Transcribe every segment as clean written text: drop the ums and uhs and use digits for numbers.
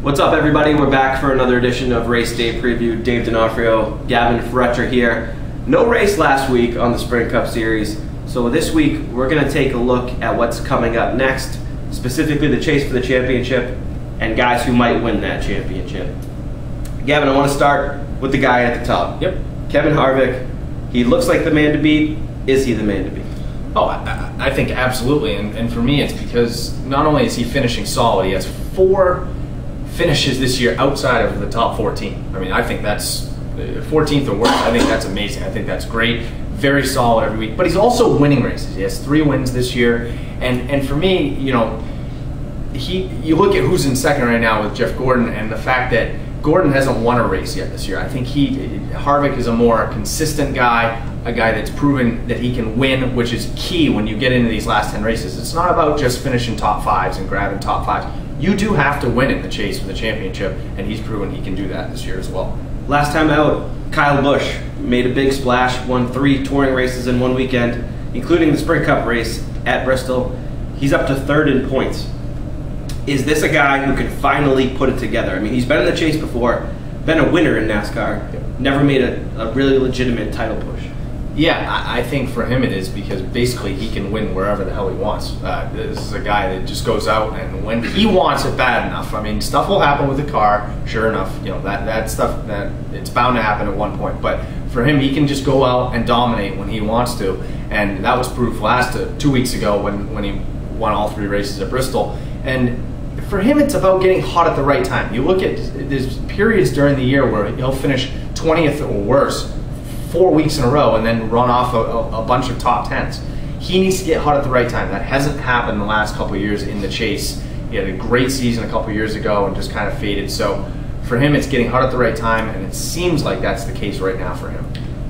What's up, everybody? We're back for another edition of Race Day Preview. Dave D'Onofrio, Gavin Fretcher here. No race last week on the Sprint Cup Series, so this week we're going to take a look at what's coming up next, specifically the chase for the championship and guys who might win that championship. Gavin, I want to start with the guy at the top. Yep. Kevin Harvick. He looks like the man to beat. Is he the man to beat? Oh, I think absolutely, and for me it's because not only is he finishing solid, he has 4 finishes this year outside of the top 14. I mean, I think that's 14th or worse. I think that's amazing. I think that's great. Very solid every week. But he's also winning races. He has 3 wins this year, and for me, you know, you look at who's in second right now with Jeff Gordon, and the fact that Gordon hasn't won a race yet this year. I think Harvick is a more consistent guy, a guy that's proven that he can win, which is key when you get into these last 10 races. It's not about just finishing top 5s and grabbing top 5s. You do have to win in the chase for the championship, and he's proven he can do that this year as well. Last time out, Kyle Busch made a big splash, won 3 touring races in one weekend, including the Sprint Cup race at Bristol. He's up to 3rd in points. Is this a guy who can finally put it together? I mean, he's been in the chase before, been a winner in NASCAR, never made a really legitimate title push. Yeah, I think for him it is because basically he can win wherever the hell he wants. This is a guy that just goes out, and when he wants it bad enough, I mean, stuff will happen with the car, sure enough, you know, that stuff, that it's bound to happen at one point, but for him, he can just go out and dominate when he wants to, and that was proof 2 weeks ago when he won all 3 races at Bristol. And for him, it's about getting hot at the right time. You look at, there's periods during the year where he'll finish 20th or worse 4 weeks in a row and then run off a bunch of top 10s. He needs to get hot at the right time. That hasn't happened the last couple of years in the chase. He had a great season a couple of years ago and just kind of faded. So for him, it's getting hot at the right time, and it seems like that's the case right now for him.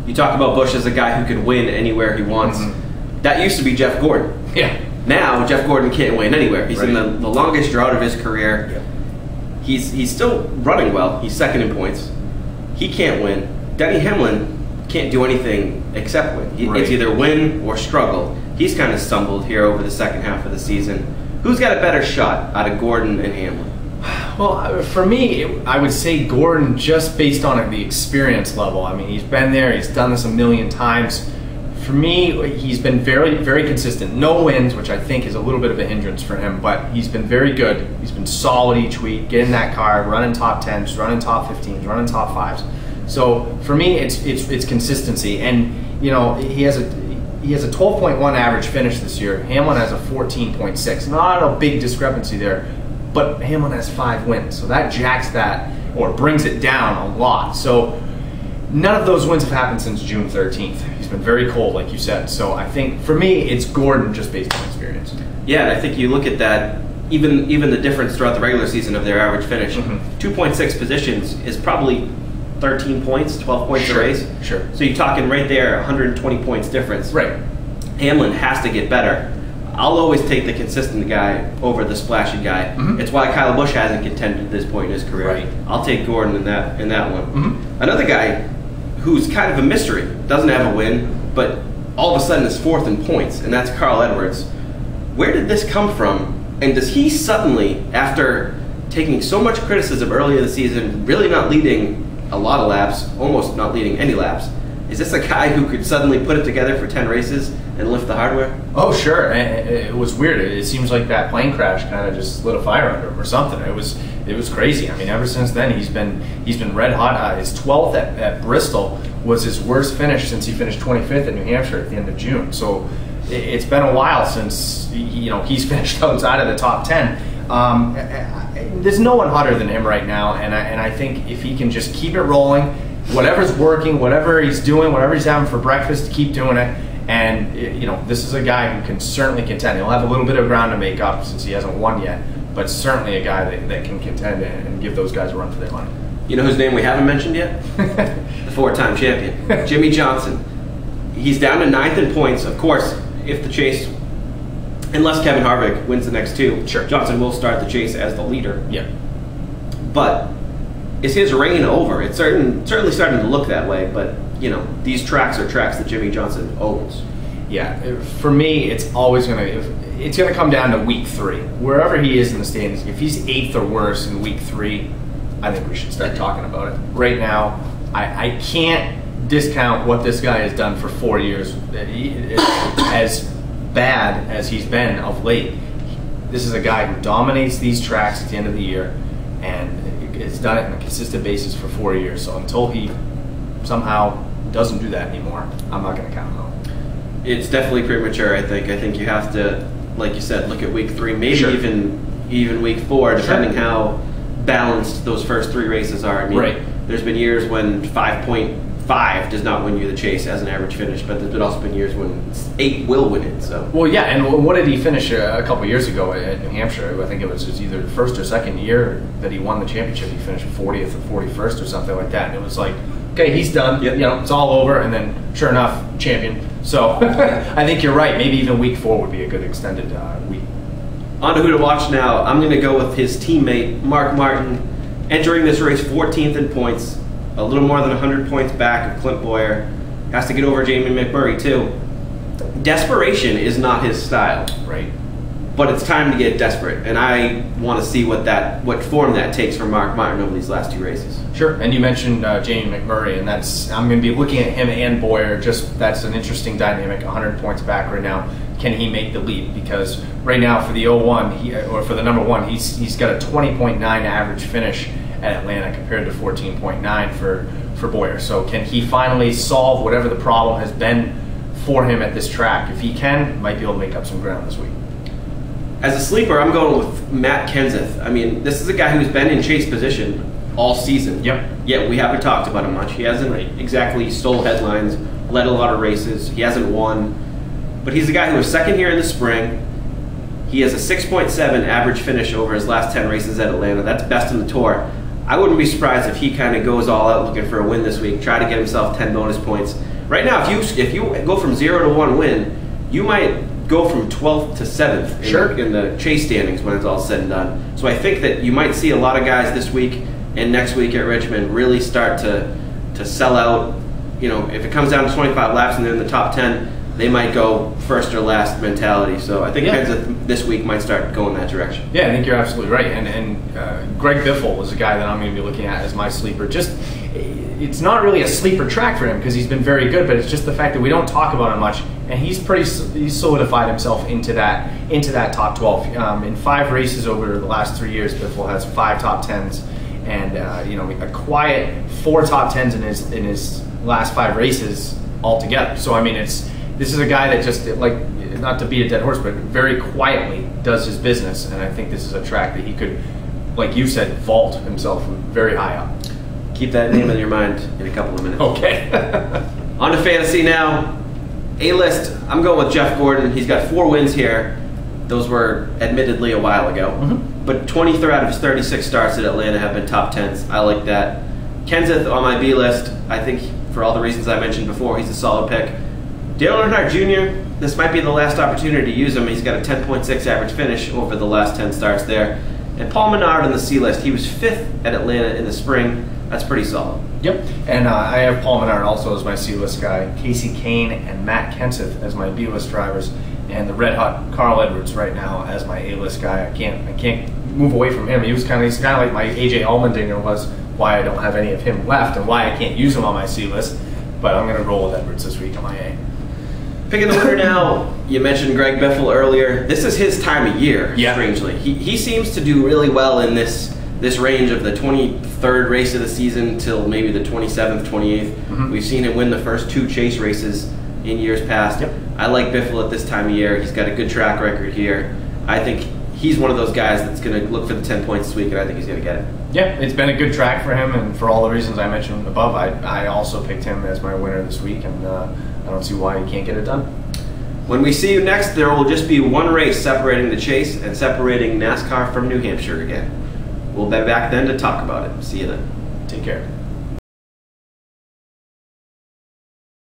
You talk about Busch as a guy who can win anywhere he wants. Mm-hmm. That used to be Jeff Gordon. Yeah. Now, Jeff Gordon can't win anywhere. He's right. in the longest drought of his career. Yep. He's still running well. He's 2nd in points. He can't win. Denny Hamlin can't do anything except win. Right. It's either win or struggle. He's kind of stumbled here over the second half of the season. Who's got a better shot out of Gordon and Hamlin? Well, for me, I would say Gordon, just based on the experience level. I mean, he's been there. He's done this a million times. For me, he's been very, very consistent. No wins, which I think is a little bit of a hindrance for him, but he's been very good. He's been solid each week, getting that car, running top 10s, running top 15s, running top 5s. So for me, it's consistency, and you know, he has a 12.1 average finish this year. Hamlin has a 14.6. Not a big discrepancy there, but Hamlin has 5 wins, so that jacks that or brings it down a lot. So none of those wins have happened since June 13th. He's been very cold, like you said. So I think for me, it's Gordon just based on experience. Yeah, and I think you look at that. Even the difference throughout the regular season of their average finish, 2.6 positions is probably 13 points, 12 points a race. Sure. So you're talking right there, 120 points difference. Right. Hamlin has to get better. I'll always take the consistent guy over the splashy guy. It's why Kyle Busch hasn't contended at this point in his career. Right. I'll take Gordon in that one. Another guy who's kind of a mystery, doesn't have a win, but all of a sudden is 4th in points, and that's Carl Edwards. Where did this come from? And does he suddenly, after taking so much criticism earlier in the season, really not leading a lot of laps, almost not leading any laps, is this a guy who could suddenly put it together for 10 races and lift the hardware? Oh, sure. It was weird. It seems like that plane crash kind of just lit a fire under him or something. It was crazy. I mean, ever since then, he's been red hot. His 12th at Bristol was his worst finish since he finished 25th at New Hampshire at the end of June. So it's been a while since he's finished outside of the top 10. There's no one hotter than him right now, and I think if he can just keep it rolling, whatever's working, whatever he's doing, whatever he's having for breakfast, keep doing it. And this is a guy who can certainly contend. He'll have a little bit of ground to make up since he hasn't won yet, but certainly a guy that can contend and give those guys a run for their money. You know whose name we haven't mentioned yet? The 4-time champion, Jimmy Johnson. He's down to 9th in points. Of course, if the chase, unless Kevin Harvick wins the next 2, sure, Johnson will start the chase as the leader. Yeah. But is his reign over? It's certainly starting to look that way, but these tracks are tracks that Jimmy Johnson owns. Yeah, for me, it's always going to, it's going to come down to week 3. Wherever he is in the standings, if he's 8th or worse in week 3, I think we should start talking about it. Right now, I can't discount what this guy has done for 4 years. As bad as he's been of late, this is a guy who dominates these tracks at the end of the year, and has done it on a consistent basis for 4 years. So until he somehow doesn't do that anymore, I'm not going to count him out. It's definitely premature, I think. I think you have to, like you said, look at week 3, maybe Sure. even week 4, depending how balanced those first 3 races are. I mean, Right. there's been years when 5.5 does not win you the chase as an average finish, but there's also been years when 8 will win it. So. Well, yeah, and what did he finish a couple years ago at New Hampshire? I think it was either the first or second year that he won the championship. He finished 40th or 41st or something like that, and it was like, okay, he's done. Yep. You know, it's all over, and then sure enough, champion. So I think you're right. Maybe even week 4 would be a good extended week. On to who to watch now. I'm going to go with his teammate, Mark Martin, entering this race 14th in points, a little more than 100 points back of Clint Boyer. Has to get over Jamie McMurray, too. Desperation is not his style. Right. But it's time to get desperate, and I want to see what form that takes for Mark Martin over these last 2 races. Sure, and you mentioned Jamie McMurray, and I'm going to be looking at him and Boyer. That's an interesting dynamic. 100 points back right now. Can he make the leap? Because right now for the 01, or for the number 1, he's got a 20.9 average finish at Atlanta compared to 14.9 for Boyer. So can he finally solve whatever the problem has been for him at this track? If he can, might be able to make up some ground this week. As a sleeper, I'm going with Matt Kenseth. I mean, this is a guy who's been in chase position all season. Yep. Yet we haven't talked about him much. He hasn't exactly stole headlines, led a lot of races. He hasn't won. But he's a guy who was second here in the spring. He has a 6.7 average finish over his last 10 races at Atlanta. That's best in the Tour. I wouldn't be surprised if he kind of goes all out looking for a win this week, try to get himself 10 bonus points. Right now, if you go from 0 to 1 win, you might go from 12th to 7th in the chase standings when it's all said and done. So I think that you might see a lot of guys this week and next week at Richmond really start to sell out. You know, if it comes down to 25 laps and they're in the top 10, they might go first or last mentality. So I think Kenseth this week might start going that direction. Yeah, I think you're absolutely right. And Greg Biffle is a guy that I'm going to be looking at as my sleeper. It's not really a sleeper track for him because he's been very good, but it's just the fact that we don't talk about him much, and he's solidified himself into that top 12. In 5 races over the last 3 years, Biffle has 5 top 10s, and a quiet 4 top 10s in his last 5 races altogether. So I mean, this is a guy that just, like, not to be a dead horse, but very quietly does his business, and I think this is a track that he could, like you said, vault himself very high up. Keep that name in your mind in a couple of minutes. Okay. On to fantasy now. A-list, I'm going with Jeff Gordon. He's got 4 wins here. Those were admittedly a while ago. Mm-hmm. But 23 out of his 36 starts at Atlanta have been top 10s. I like that. Kenseth on my B-list. I think for all the reasons I mentioned before, he's a solid pick. Dale Earnhardt Jr., this might be the last opportunity to use him. He's got a 10.6 average finish over the last 10 starts there. And Paul Menard on the C-list. He was 5th at Atlanta in the spring. That's pretty solid. Yep, and I have Paul Menard also as my C-list guy, Casey Kane and Matt Kenseth as my B-list drivers, and the red hot Carl Edwards right now as my A-list guy. I can't move away from him. He's kind of like my AJ Allmendinger was. Why I don't have any of him left and why I can't use him on my C-list. But I'm going to roll with Edwards this week on my A. Picking the winner now, you mentioned Greg Biffle earlier. This is his time of year, strangely. He seems to do really well in this range of the 23rd race of the season till maybe the 27th, 28th. Mm-hmm. We've seen him win the first 2 chase races in years past. Yep. I like Biffle at this time of year. He's got a good track record here. I think he's one of those guys that's going to look for the 10 points this week, and I think he's going to get it. Yeah, it's been a good track for him, and for all the reasons I mentioned above, I also picked him as my winner this week, and I don't see why he can't get it done. When we see you next, there will just be 1 race separating the chase and separating NASCAR from New Hampshire again. We'll be back then to talk about it. See you then. Take care.